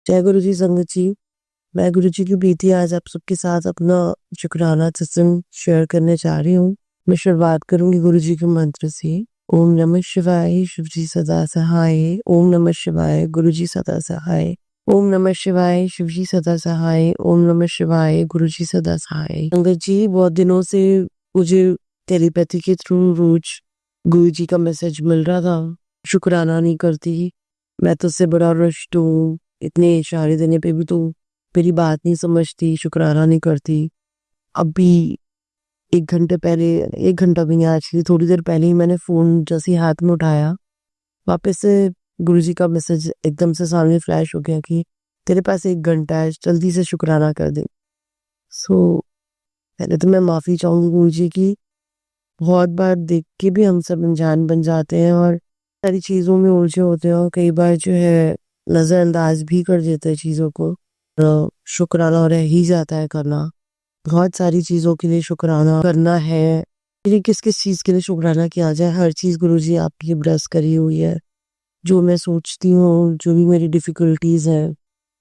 जय गुरु जी संगत जी। मैं गुरु जी की प्रीति आज आप सबके साथ अपना शुक्राना सत्संग शेयर करने जा रही हूँ। मैं शुरुआत करूंगी गुरु जी के मंत्र से। ओम नमः शिवाय, शिव जी सदा सहाय। ओम नमः शिवाय, गुरु जी सदा सहाय। ओम नमः शिवाय, शिव जी सदा सहाय। ओम नमः शिवाय, गुरु जी सदा सहाय। संगत जी, बहुत दिनों से मुझे टेलीपैथी के थ्रू रोज गुरु जी का मैसेज मिल रहा था। शुक्राना नहीं करती, मैं तुझसे बड़ा रुष्ट हूँ, इतने इशारे देने पे भी तू मेरी बात नहीं समझती, शुक्राना नहीं करती। अभी 1 घंटे पहले, 1 घंटा भी नहीं, एक्चुअली थोड़ी देर पहले ही मैंने फोन जैसे ही हाथ में उठाया, वापस से गुरुजी का मैसेज एकदम से सामने फ्लैश हो गया कि तेरे पास 1 घंटा है, जल्दी से शुक्राना कर दे। सो पहले तो मैं माफी चाहूंगी गुरुजी की। बहुत बार देख के भी हम सब अनजान बन जाते हैं और सारी चीजों में उलझे होते हैं और कई बार जो है नजरअंदाज भी कर देते हैं चीजों को। शुक्राना रह ही जाता है करना। बहुत सारी चीजों के लिए शुक्राना करना है, लेकिन किस किस चीज के लिए शुक्राना किया जाए? हर चीज गुरुजी आपके लिए ब्लेस करी हुई है। जो मैं सोचती हूँ, जो भी मेरी डिफिकल्टीज है,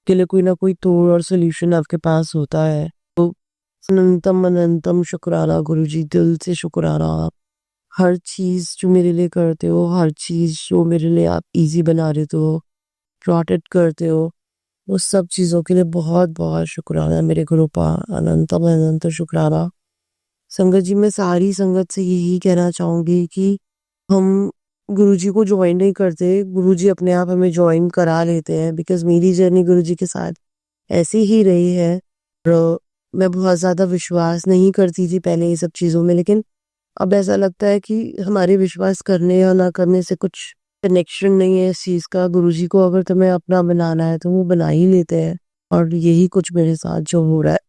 के लिए कोई ना कोई तोड़ और सोल्यूशन आपके पास होता है। तो अनंतम अनंतम शुक्राना गुरुजी, दिल से शुक्राना। हर चीज जो मेरे लिए करते हो, हर चीज जो मेरे लिए आप इजी बना देते हो, प्रोटेक्ट करते हो, उस सब चीजों के लिए बहुत बहुत शुक्राना मेरे गुरुपा। अनंतम अनंत शुक्राना। संगत जी, मैं सारी संगत से यही कहना चाहूंगी कि हम गुरुजी को ज्वाइन नहीं करते, गुरुजी अपने आप हमें ज्वाइन करा लेते हैं। बिकॉज मेरी जर्नी गुरुजी के साथ ऐसी ही रही है। और मैं बहुत ज्यादा विश्वास नहीं करती थी पहले ये सब चीजों में, लेकिन अब ऐसा लगता है कि हमारे विश्वास करने या ना करने से कुछ कनेक्शन नहीं है इस चीज का। गुरुजी को अगर तुम्हें अपना बनाना है तो वो बना ही लेते हैं, और यही कुछ मेरे साथ जो हो रहा है,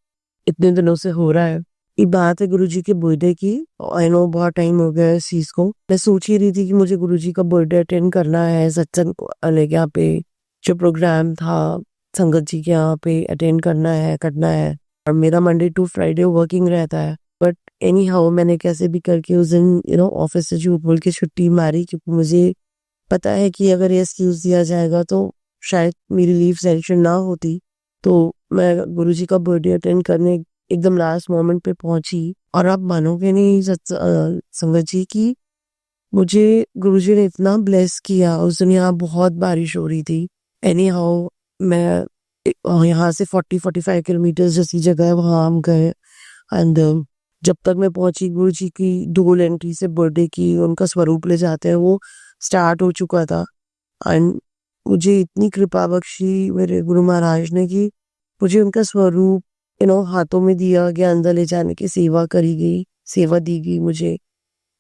इतने दिनों से हो रहा है। ये बात है गुरुजी के बर्थडे की। आई नो बहुत टाइम हो गया है इस चीज को। मैं सोच ही रही थी कि मुझे गुरुजी का बर्थडे अटेंड करना है, सत्संग अलग यहाँ पे जो प्रोग्राम था संगत जी के यहाँ पे अटेंड करना है। और मेरा मंडे टू फ्राइडे वर्किंग रहता है। बट एनी हाउ मैंने कैसे भी करके उस दिन ऑफिस से झूठ बोल के छुट्टी मारी, क्योंकि मुझे पता है कि अगर ये एक्सक्यूज दिया जाएगा तो शायद मेरी लीव सेलेक्शन ना होती। तो मैं गुरुजी का बर्थडे अटेंड करने एकदम लास्ट मोमेंट पे पहुंची, और आप मानोगे नहीं संगत जी की मुझे गुरुजी ने इतना ब्लेस किया। उस दिन यहाँ बहुत बारिश हो रही थी। एनी हाउ मैं यहाँ से 40-45 किलोमीटर जैसी जगह है, वहां हम गए। एंड जब तक मैं पहुंची, गुरु जी की डोल एंट्री से बर्थडे की उनका स्वरूप ले जाते हैं वो स्टार्ट हो चुका था। एंड मुझे इतनी कृपा बख्शी मेरे गुरु महाराज ने कि मुझे उनका स्वरूप हाथों में दिया गया, अंदर ले जाने की सेवा करी गई, सेवा दी गई मुझे।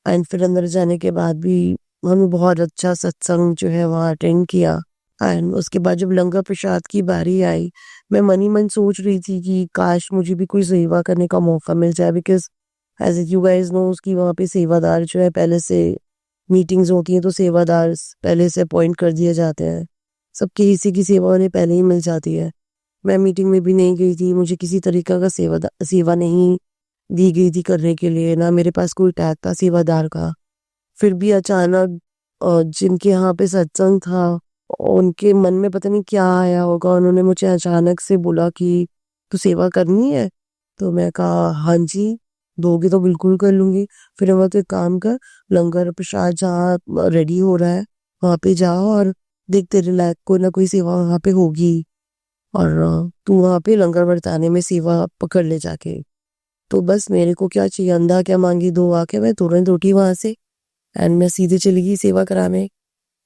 एंड फिर अंदर जाने के बाद भी हमें बहुत अच्छा सत्संग जो है वहाँ अटेंड किया। एंड उसके बाद जब लंगर प्रसाद की बारी आई, मैं मन ही मन सोच रही थी कि काश मुझे भी कोई सेवा करने का मौका मिल जाए। Because as you guys know, उसकी वहाँ पे सेवादार जो है पहले से मीटिंग्स होती हैं तो सेवादार पहले से अपॉइंट कर दिए जाते हैं। सबकी किसी की सेवा उन्हें पहले ही मिल जाती है। मैं मीटिंग में भी नहीं गई थी, मुझे किसी तरीका का सेवा नहीं दी गई थी करने के लिए, ना मेरे पास कोई टैग था सेवादार का। फिर भी अचानक जिनके यहाँ पे सत्संग था, उनके मन में पता नहीं क्या आया होगा, उन्होंने मुझे अचानक से बोला कि तू सेवा करनी है। तो मैं कहा हाँ जी, दोगे तो बिल्कुल कर लूंगी। फिर मैं तो एक काम कर, लंगर प्रसाद जहाँ रेडी हो रहा है वहां पे जाओ और देख तेरे लायक कोई ना कोई सेवा वहां पे होगी, और तू वहां पे लंगर बरताने में सेवा पकड़ ले जाके। तो बस मेरे को क्या चाहिए, अंधा क्या मांगी दो आके, मैं तुरंत उठी वहां से एंड मैं सीधे चली गई सेवा कराने।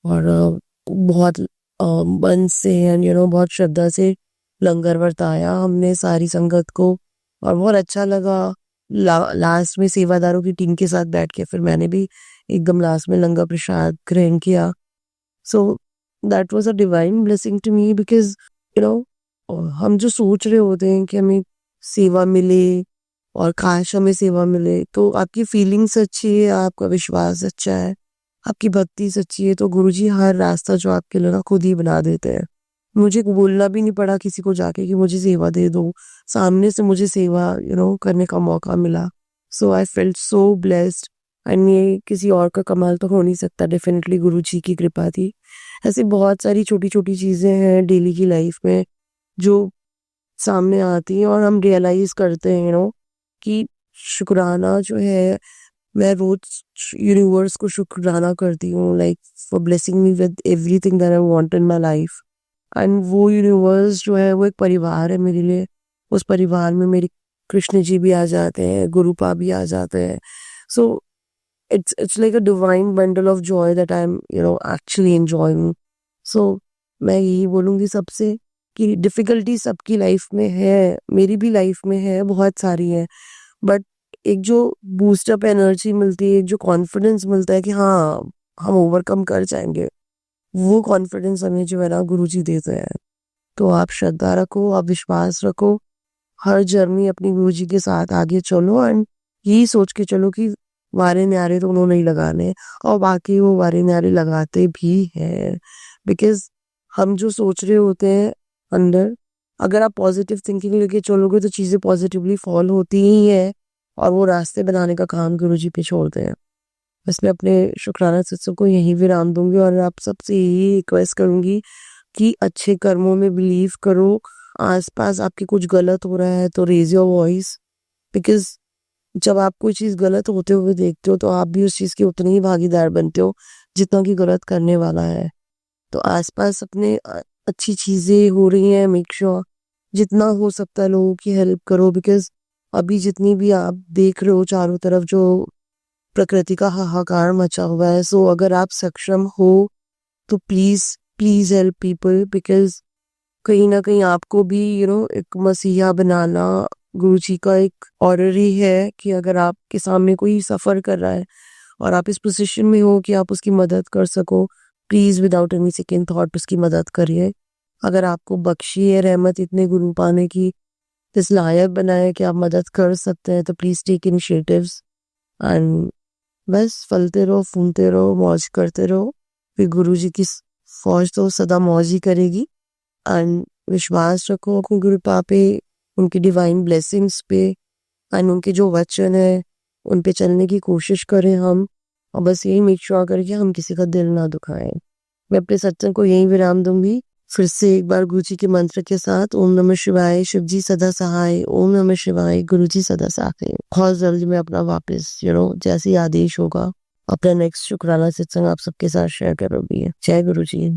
और बहुत मन से एंड बहुत श्रद्धा से लंगर बरताया हमने सारी संगत को, और बहुत अच्छा लगा। लास्ट में सेवादारों की टीम के साथ बैठ के फिर मैंने भी एकदम लास्ट में लंगर प्रसाद ग्रहण किया। So that was a divine blessing to me. Because हम जो सोच रहे होते हैं कि हमें सेवा मिले और काश हमें सेवा मिले, तो आपकी फीलिंग्स अच्छी है, आपका विश्वास अच्छा है, आपकी भक्ति सच्ची है, तो गुरुजी हर रास्ता जो आपके लिए ना खुद ही बना देते हैं। मुझे बोलना भी नहीं पड़ा किसी को जाके कि मुझे सेवा दे दो, सामने से मुझे सेवा करने का मौका मिला। So I felt so blessed. And ये किसी और का कमाल तो हो नहीं सकता, डेफिनेटली गुरुजी की कृपा थी। ऐसी बहुत सारी छोटी छोटी चीजें हैं डेली की लाइफ में जो सामने आती हैं और हम रियलाइज करते हैं कि शुक्राना जो है, मैं रोज यूनिवर्स को शुक्राना करती हूँ, like for blessing me with everything that I want in my life. And वो यूनिवर्स जो है वो एक परिवार है मेरे लिए। उस परिवार में मेरे कृष्ण जी भी आ जाते हैं, गुरुपा भी आ जाते हैं। सो it's like a divine bundle of joy that I'm actually enjoying. So मैं यही बोलूंगी सबसे कि डिफिकल्टी सबकी लाइफ में है, मेरी भी लाइफ में है, बहुत सारी है। बट एक जो बूस्टअप एनर्जी मिलती है, एक जो कॉन्फिडेंस मिलता है कि हाँ हम ओवरकम कर जाएंगे, वो कॉन्फिडेंस हमें जो है ना गुरुजी देते हैं। तो आप श्रद्धा रखो, आप विश्वास रखो, हर जर्नी अपनी गुरुजी के साथ आगे चलो एंड यही सोच के चलो कि वारे न्यारे तो उन्होंने ही लगाने, और बाकी वो वारे न्यारे लगाते भी हैं। बिकॉज हम जो सोच रहे होते हैं अंदर, अगर आप पॉजिटिव थिंकिंग लेके चलोगे तो चीजें पॉजिटिवली फॉल होती ही है, और वो रास्ते बनाने का काम गुरुजी पे छोड़ते हैं। बस मैं अपने शुक्राना सत्संग को यही विराम दूंगी और आप सबसे यही रिक्वेस्ट करूंगी कि अच्छे कर्मों में बिलीव करो। आसपास आपके कुछ गलत हो रहा है तो रेज योर वॉइस, बिकॉज जब आप कोई चीज गलत होते हुए देखते हो तो आप भी उस चीज के उतने ही भागीदार बनते हो जितना कि गलत करने वाला है। तो आसपास अपने अच्छी चीजें हो रही हैं, मेक श्योर जितना हो सकता है लोगों की हेल्प करो। बिकॉज अभी जितनी भी आप देख रहे हो चारों तरफ जो प्रकृति का हाहाकार मचा हुआ है, सो अगर आप सक्षम हो तो please please help people. Because कहीं ना कहीं आपको भी एक मसीहा बनाना गुरु जी का एक ऑर्डर ही है कि अगर आपके सामने कोई सफर कर रहा है और आप इस पोजीशन में हो कि आप उसकी मदद कर सको, please without any second thought उसकी मदद करिए। अगर आपको बख्शी है रहमत इतने गुरु पाने की, इस लायक बनाए कि आप मदद कर सकते हैं, तो प्लीज टेक इनिशिएटिव्स एंड बस फलते रहो, फूलते रहो, मौज करते रहो। फिर गुरु जी की फौज तो सदा मौज ही करेगी। एंड विश्वास रखो अपनी कृपा पे, उनकी डिवाइन ब्लेसिंग्स पे, एंड उनके जो वचन है उन पे चलने की कोशिश करें हम। और बस यही मेक श्योर करें कि हम किसी का दिल ना दुखाएं। मैं अपने सत्संग को यही विराम दूंगी फिर से एक बार गुरु जी के मंत्र के साथ। ओम नमः शिवाय, शिव जी सदा सहाय। ओम नमः शिवाय, गुरु जी सदा सहाय। बहुत जल्दी मैं अपना वापस जैसे ही आदेश होगा अपना नेक्स्ट शुक्राना सत्संग आप सबके साथ शेयर करूंगी। जय गुरु जी।